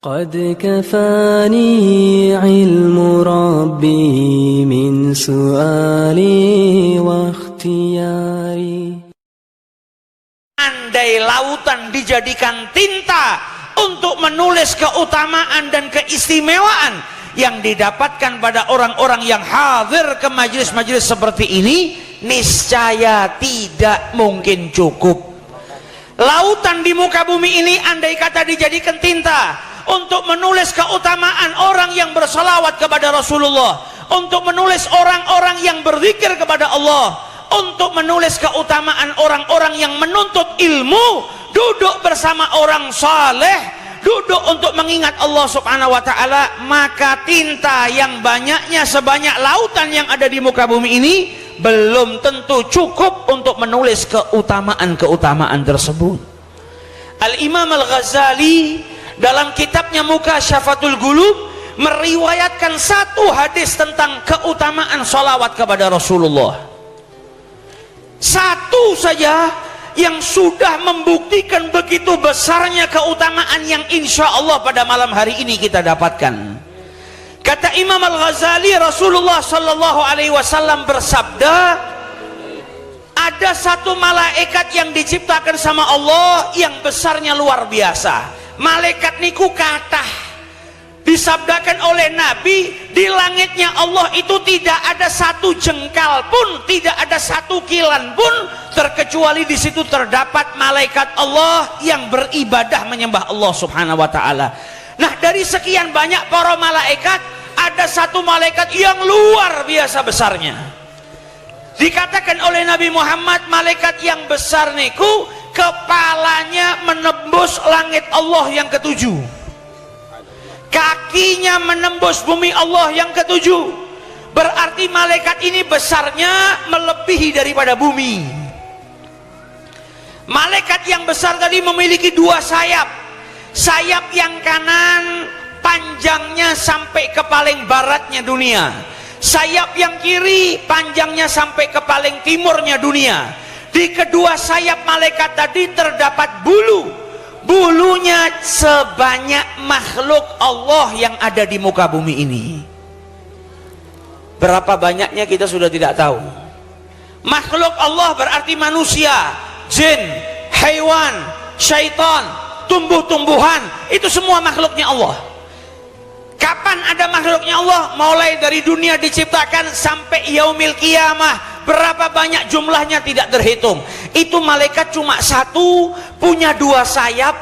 قد كفاني علم ربي من سؤالي واختياري. Andai lautan dijadikan tinta untuk menulis keutamaan dan keistimewaan yang didapatkan pada orang-orang yang hadir ke majelis-majelis seperti ini, niscaya tidak mungkin cukup. Lautan di muka bumi ini andai kata dijadikan tinta untuk menulis keutamaan orang yang bersalawat kepada Rasulullah, untuk menulis orang-orang yang berzikir kepada Allah, untuk menulis keutamaan orang-orang yang menuntut ilmu, duduk bersama orang saleh, duduk untuk mengingat Allah subhanahu wa ta'ala, maka tinta yang banyaknya sebanyak lautan yang ada di muka bumi ini belum tentu cukup untuk menulis keutamaan-keutamaan tersebut. Al-Imam Al-Ghazali dalam kitabnya Mukasyafatul Qulub meriwayatkan satu hadis tentang keutamaan salawat kepada Rasulullah. Satu saja yang sudah membuktikan begitu besarnya keutamaan yang insya Allah pada malam hari ini kita dapatkan. Kata Imam Al-Ghazali, Rasulullah Sallallahu Alaihi Wasallam bersabda, ada satu malaikat yang diciptakan sama Allah yang besarnya luar biasa. Malaikat niku kathah, disabdakan oleh Nabi, di langitnya Allah itu tidak ada satu jengkal pun, tidak ada satu kilan pun, terkecuali di situ terdapat malaikat Allah yang beribadah menyembah Allah subhanahu wa ta'ala. Nah, dari sekian banyak para malaikat, ada satu malaikat yang luar biasa besarnya. Dikatakan oleh Nabi Muhammad, malaikat yang besar niku kepalanya menembus langit Allah yang ketujuh, kakinya menembus bumi Allah yang ketujuh. Berarti malaikat ini besarnya melebihi daripada bumi. Malaikat yang besar tadi memiliki dua sayap. Sayap yang kanan panjangnya sampai ke paling baratnya dunia, sayap yang kiri panjangnya sampai ke paling timurnya dunia. Di kedua sayap malaikat tadi terdapat bulu. Bulunya sebanyak makhluk Allah yang ada di muka bumi ini. Berapa banyaknya kita sudah tidak tahu. Makhluk Allah berarti manusia, jin, hewan, syaitan, tumbuh-tumbuhan, itu semua makhluknya Allah. Kapan ada makhluknya Allah? Mulai dari dunia diciptakan sampai yaumil qiyamah. Berapa banyak jumlahnya tidak terhitung. Itu malaikat cuma satu, punya dua sayap.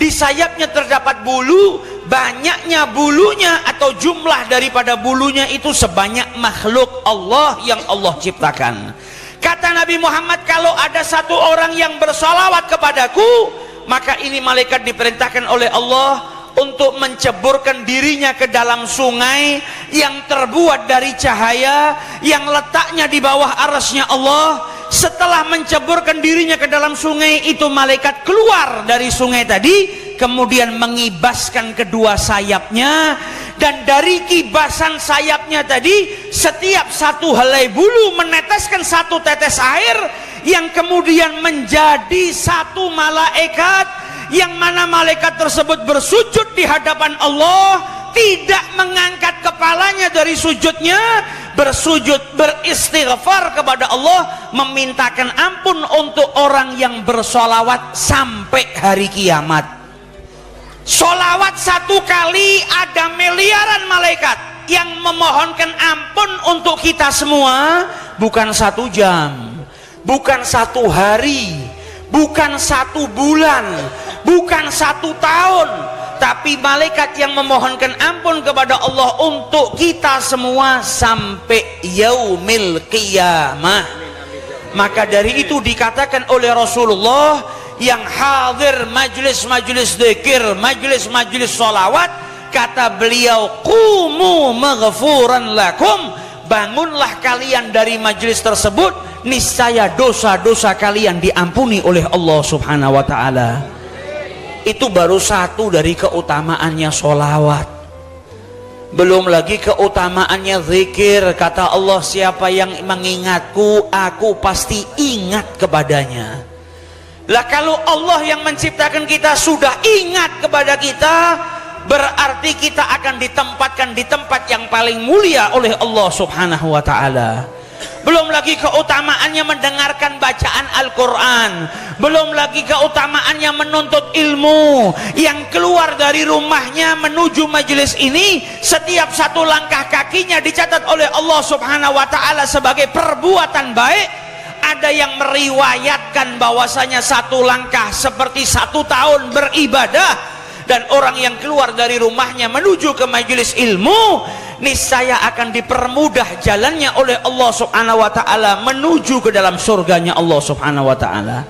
Di sayapnya terdapat bulu. Banyaknya bulunya atau jumlah daripada bulunya itu sebanyak makhluk Allah yang Allah ciptakan. Kata Nabi Muhammad, kalau ada satu orang yang bersalawat kepadaku, maka ini malaikat diperintahkan oleh Allah untuk menceburkan dirinya ke dalam sungai yang terbuat dari cahaya, yang letaknya di bawah arasnya Allah. Setelah menceburkan dirinya ke dalam sungai itu, malaikat keluar dari sungai tadi, kemudian mengibaskan kedua sayapnya, dan dari kibasan sayapnya tadi setiap satu helai bulu meneteskan satu tetes air yang kemudian menjadi satu malaikat, yang mana malaikat tersebut bersujud di hadapan Allah, tidak mengangkat kepalanya dari sujudnya, bersujud beristighfar kepada Allah, memintakan ampun untuk orang yang bersolawat sampai hari kiamat. Solawat satu kali ada miliaran malaikat yang memohonkan ampun untuk kita semua, bukan satu jam, bukan satu hari, bukan satu bulan, bukan satu tahun, tapi malaikat yang memohonkan ampun kepada Allah untuk kita semua sampai yaumil qiyamah. Maka dari itu dikatakan oleh Rasulullah, yang hadir majlis-majlis zikir, majlis-majlis salawat, kata beliau, qumu maghfuran lakum, bangunlah kalian dari majlis tersebut, niscaya dosa-dosa kalian diampuni oleh Allah subhanahu wa ta'ala. Itu baru satu dari keutamaannya sholawat. Belum lagi keutamaannya zikir. Kata Allah, siapa yang mengingatku, aku pasti ingat kepadanya. Lah kalau Allah yang menciptakan kita sudah ingat kepada kita, berarti kita akan ditempatkan di tempat yang paling mulia oleh Allah Subhanahu wa ta'ala. Belum lagi keutamaannya mendengarkan bacaan Al-Quran, belum lagi keutamaannya menuntut ilmu. Yang keluar dari rumahnya menuju majelis ini, setiap satu langkah kakinya dicatat oleh Allah Subhanahu wa ta'ala sebagai perbuatan baik. Ada yang meriwayatkan bahwasanya satu langkah seperti 1 tahun beribadah. Dan orang yang keluar dari rumahnya menuju ke majelis ilmu, niscaya akan dipermudah jalannya oleh Allah Subhanahu wa ta'ala menuju ke dalam surganya Allah Subhanahu wa ta'ala.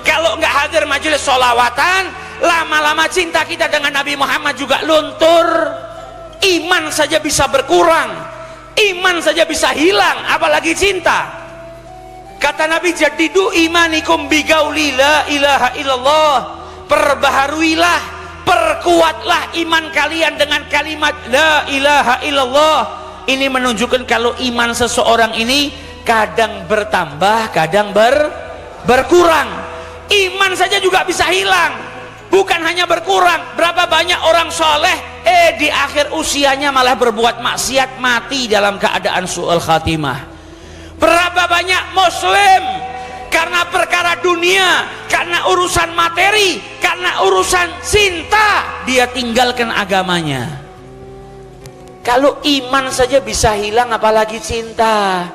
Kalau nggak hadir majelis sholawatan, lama-lama cinta kita dengan Nabi Muhammad juga luntur. Iman saja bisa berkurang, iman saja bisa hilang, apalagi cinta. Kata Nabi, jadidu imanikum bigauli la ilaha illallah. Perbaharuilah, perkuatlah iman kalian dengan kalimat la ilaha illallah. Ini menunjukkan kalau iman seseorang ini kadang bertambah, kadang berkurang. Iman saja juga bisa hilang, bukan hanya berkurang. Berapa banyak orang soleh di akhir usianya malah berbuat maksiat, mati dalam keadaan su'ul khatimah. Berapa banyak muslim karena perkara dunia, karena urusan materi, karena urusan cinta, dia tinggalkan agamanya. Kalau iman saja bisa hilang, apalagi cinta.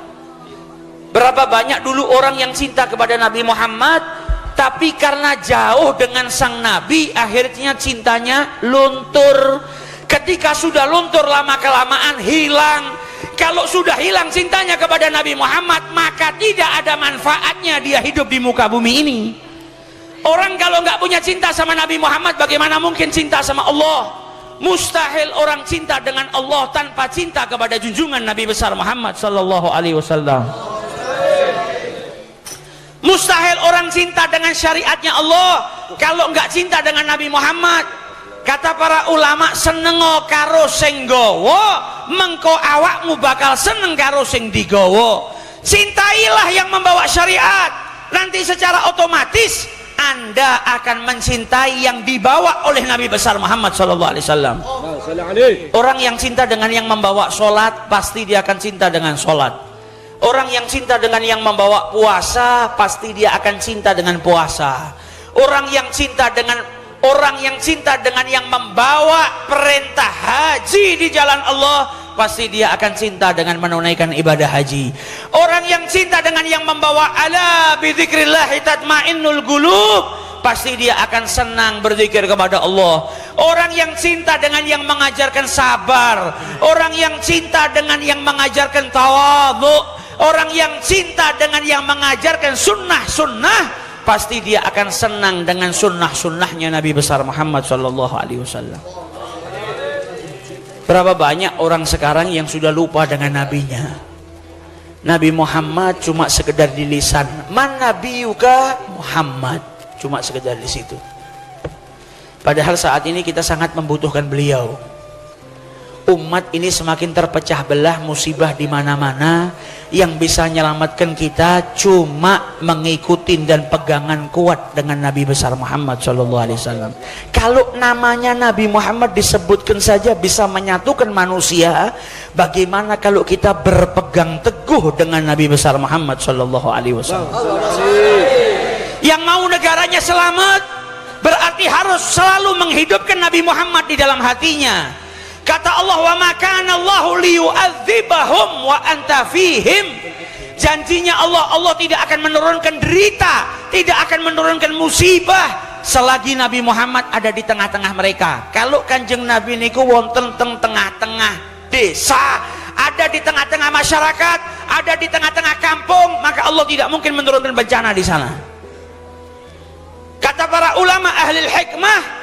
Berapa banyak dulu orang yang cinta kepada Nabi Muhammad, tapi karena jauh dengan sang Nabi, akhirnya cintanya luntur. Ketika sudah luntur, lama-kelamaan hilang. Kalau sudah hilang cintanya kepada Nabi Muhammad, maka tidak ada manfaatnya dia hidup di muka bumi ini. Orang kalau nggak punya cinta sama Nabi Muhammad, bagaimana mungkin cinta sama Allah? Mustahil orang cinta dengan Allah tanpa cinta kepada junjungan Nabi besar Muhammad sallallahu alaihi wasallam. Mustahil orang cinta dengan syariatnya Allah kalau nggak cinta dengan Nabi Muhammad. Kata para ulama, senengo karo sing gawa, mengko awakmu bakal seneng karo sing digawa. Cintailah yang membawa syariat, nanti secara otomatis Anda akan mencintai yang dibawa oleh Nabi besar Muhammad sallallahu alaihi wasallam. Orang yang cinta dengan yang membawa sholat, pasti dia akan cinta dengan sholat. Orang yang cinta dengan yang membawa puasa, pasti dia akan cinta dengan puasa. Orang yang cinta dengan yang membawa perintah haji di jalan Allah, pasti dia akan cinta dengan menunaikan ibadah haji. Orang yang cinta dengan yang membawa ala bidzikrillah tatmainnul qulub, pasti dia akan senang berzikir kepada Allah. Orang yang cinta dengan yang mengajarkan sabar, orang yang cinta dengan yang mengajarkan tawadhu, orang yang cinta dengan yang mengajarkan sunnah-sunnah, pasti dia akan senang dengan sunnah-sunnahnya Nabi besar Muhammad sallallahu alaihi wasallam. Berapa banyak orang sekarang yang sudah lupa dengan nabinya. Nabi Muhammad cuma sekedar di lisan, man nabiyuka Muhammad, cuma sekedar di situ. Padahal saat ini kita sangat membutuhkan beliau. Umat ini semakin terpecah belah, musibah di mana-mana. Yang bisa menyelamatkan kita cuma mengikuti dan pegangan kuat dengan Nabi besar Muhammad SAW. Kalau namanya Nabi Muhammad disebutkan saja bisa menyatukan manusia, bagaimana kalau kita berpegang teguh dengan Nabi besar Muhammad SAW? Yang mau negaranya selamat berarti harus selalu menghidupkan Nabi Muhammad di dalam hatinya. Kata Allah, wa ma kana Allahu liyu'adzibahum wa anta fihim. Janjinya Allah tidak akan menurunkan derita, tidak akan menurunkan musibah selagi Nabi Muhammad ada di tengah-tengah mereka. Kalau Kanjeng Nabi niku wonten tengah-tengah desa, ada di tengah-tengah masyarakat, ada di tengah-tengah kampung, maka Allah tidak mungkin menurunkan bencana di sana. Kata para ulama ahli hikmah,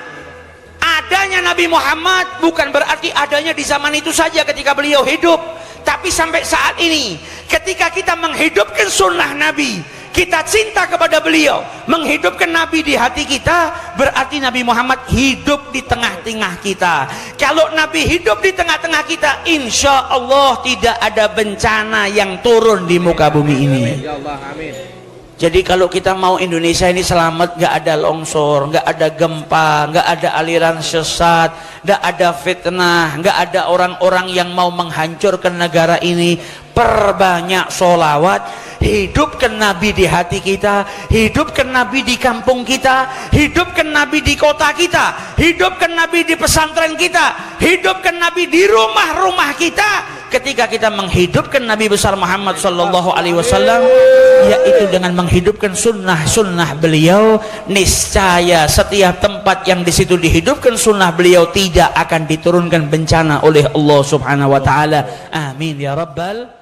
adanya Nabi Muhammad bukan berarti adanya di zaman itu saja ketika beliau hidup, tapi sampai saat ini ketika kita menghidupkan sunnah Nabi, kita cinta kepada beliau, menghidupkan Nabi di hati kita, berarti Nabi Muhammad hidup di tengah-tengah kita. Kalau Nabi hidup di tengah-tengah kita, insya Allah tidak ada bencana yang turun di muka bumi ini. Jadi kalau kita mau Indonesia ini selamat, nggak ada longsor, nggak ada gempa, nggak ada aliran sesat, nggak ada fitnah, nggak ada orang-orang yang mau menghancurkan negara ini, perbanyak sholawat, hidupkan Nabi di hati kita, hidupkan Nabi di kampung kita, hidupkan Nabi di kota kita, hidupkan Nabi di pesantren kita, hidupkan Nabi di rumah-rumah kita. Ketika kita menghidupkan Nabi besar Muhammad sallallahu alaihi wasallam, yaitu dengan menghidupkan sunnah-sunnah beliau, niscaya setiap tempat yang di situ dihidupkan sunnah beliau tidak akan diturunkan bencana oleh Allah Subhanahu wa taala. Amin ya rabbal